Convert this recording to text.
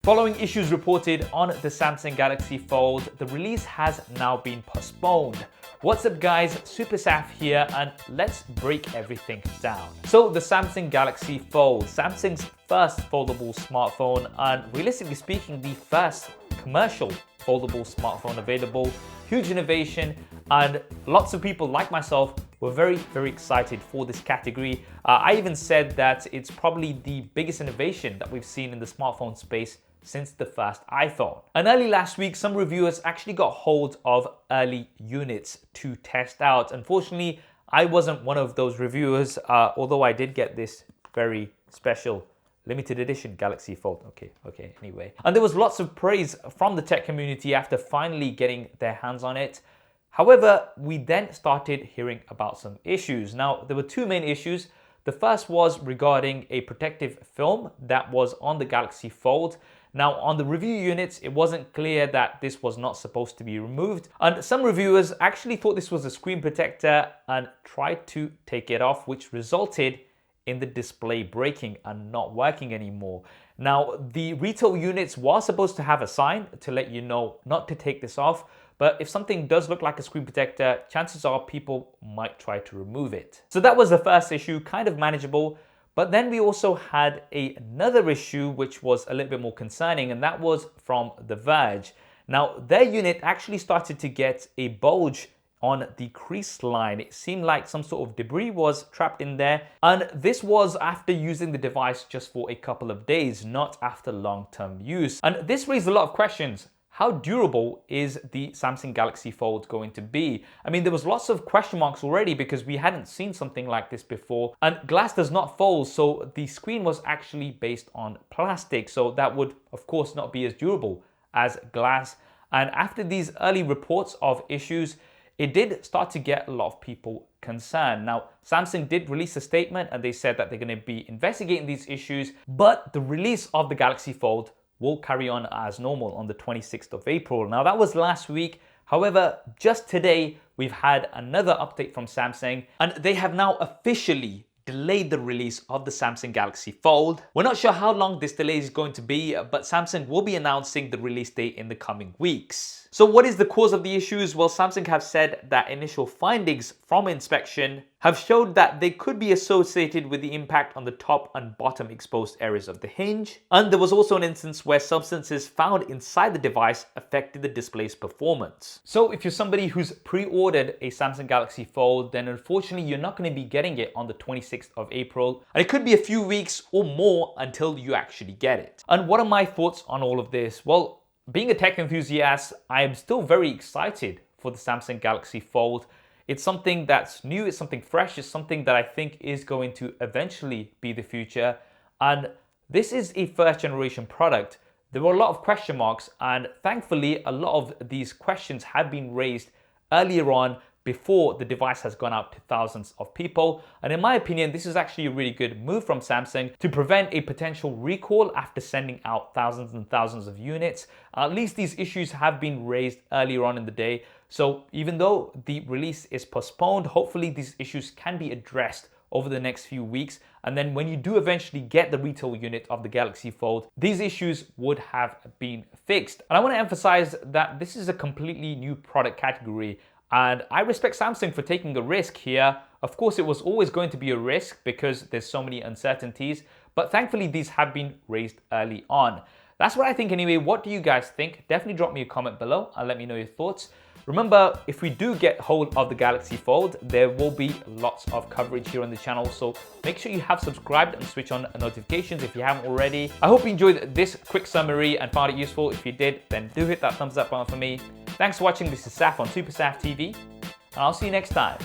Following issues reported on the Samsung Galaxy Fold, the release has now been postponed. What's up guys, SuperSaf here, and let's break everything down. So the Samsung Galaxy Fold, Samsung's first foldable smartphone, and realistically speaking, the first commercial foldable smartphone available. Huge innovation, and lots of people like myself were very excited for this category. I even said that it's probably the biggest innovation that we've seen in the smartphone space since the first iPhone. And early last week, some reviewers actually got hold of early units to test out. Unfortunately, I wasn't one of those reviewers, although I did get this very special limited edition Galaxy Fold. Okay, anyway. And there was lots of praise from the tech community after finally getting their hands on it. However, we then started hearing about some issues. Now, there were two main issues. The first was regarding a protective film that was on the Galaxy Fold. Now, on the review units, it wasn't clear that this was not supposed to be removed. And some reviewers actually thought this was a screen protector and tried to take it off, which resulted in the display breaking and not working anymore. Now, the retail units were supposed to have a sign to let you know not to take this off, but if something does look like a screen protector, chances are people might try to remove it. So that was the first issue, kind of manageable. But then we also had another issue which was a little bit more concerning, and that was from The Verge. Now, their unit actually started to get a bulge on the crease line. It seemed like some sort of debris was trapped in there, and this was after using the device just for a couple of days, not after long-term use. And this raised a lot of questions. How durable is the Samsung Galaxy Fold going to be? I mean, there was lots of question marks already because we hadn't seen something like this before, and glass does not fold, so the screen was actually based on plastic, so that would of course not be as durable as glass. And after these early reports of issues, it did start to get a lot of people concerned. Now, Samsung did release a statement and they said that they're going to be investigating these issues, but the release of the Galaxy Fold will carry on as normal on the 26th of April. Now, that was last week. However, just today, we've had another update from Samsung, and they have now officially delayed the release of the Samsung Galaxy Fold. We're not sure how long this delay is going to be, but Samsung will be announcing the release date in the coming weeks. So what is the cause of the issues? Well, Samsung have said that initial findings from inspection have showed that they could be associated with the impact on the top and bottom exposed areas of the hinge. And there was also an instance where substances found inside the device affected the display's performance. So if you're somebody who's pre-ordered a Samsung Galaxy Fold, then unfortunately you're not going to be getting it on the 26th of April. And it could be a few weeks or more until you actually get it. And what are my thoughts on all of this? Well, being a tech enthusiast, I am still very excited for the Samsung Galaxy Fold. It's something that's new, it's something fresh, it's something that I think is going to eventually be the future. And this is a first generation product. There were a lot of question marks, and thankfully a lot of these questions have been raised earlier on before the device has gone out to thousands of people. And in my opinion, this is actually a really good move from Samsung to prevent a potential recall after sending out thousands and thousands of units. At least these issues have been raised earlier on in the day. So even though the release is postponed, hopefully these issues can be addressed over the next few weeks. And then when you do eventually get the retail unit of the Galaxy Fold, these issues would have been fixed. And I want to emphasize that this is a completely new product category. And I respect Samsung for taking a risk here. Of course, it was always going to be a risk because there's so many uncertainties, but thankfully these have been raised early on. That's what I think anyway. What do you guys think? Definitely drop me a comment below and let me know your thoughts. Remember, if we do get hold of the Galaxy Fold, there will be lots of coverage here on the channel. So make sure you have subscribed and switch on notifications if you haven't already. I hope you enjoyed this quick summary and found it useful. If you did, then do hit that thumbs up button for me. Thanks for watching. This is Saf on SuperSaf TV, and I'll see you next time.